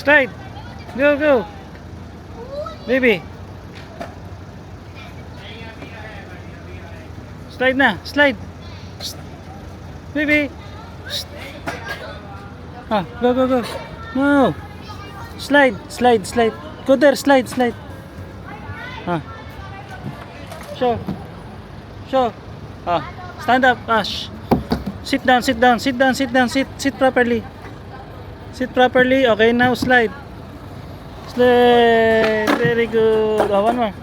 Slide. Go, go. Baby. Slide na. Slide. Psst. Baby. Psst. Ah, go, go, go. No. Slide, slide, slide. Go there, slide, slide. Ah. Show. Show. Ah. Stand up. Ah. Sit down, sit down, sit down, sit down, sit properly. Sit properly. Okay, now slide. Slide. Very good. Oh, one more.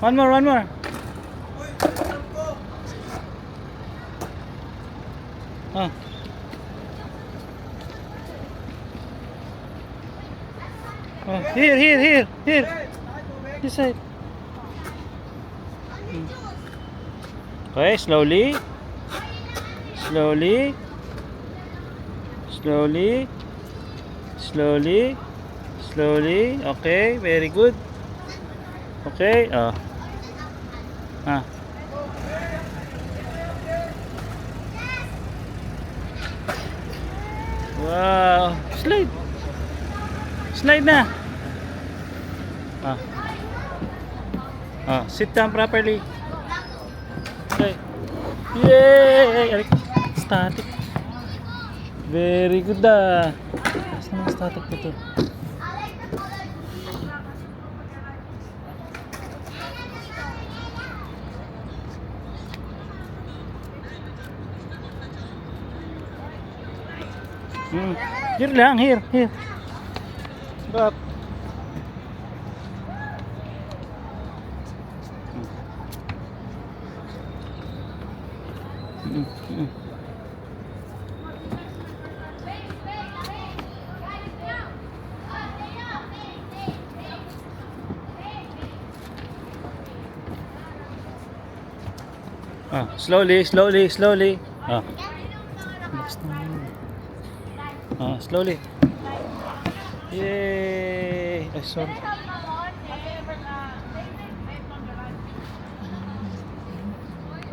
One more, one more. Oh. Oh, here. This side. Okay, slowly. Slowly. Slowly. Slowly. Slowly. Okay, very good. Okay, oh. Ah. Wow, slide. Slide na. Ah. Ah, sit down properly. Okay. Yay! Static. Very good ah. Basta naman static dito. Here lang, here. Up. Ah, slowly. Ah. Ah, slowly. Yay! Ay, sorry.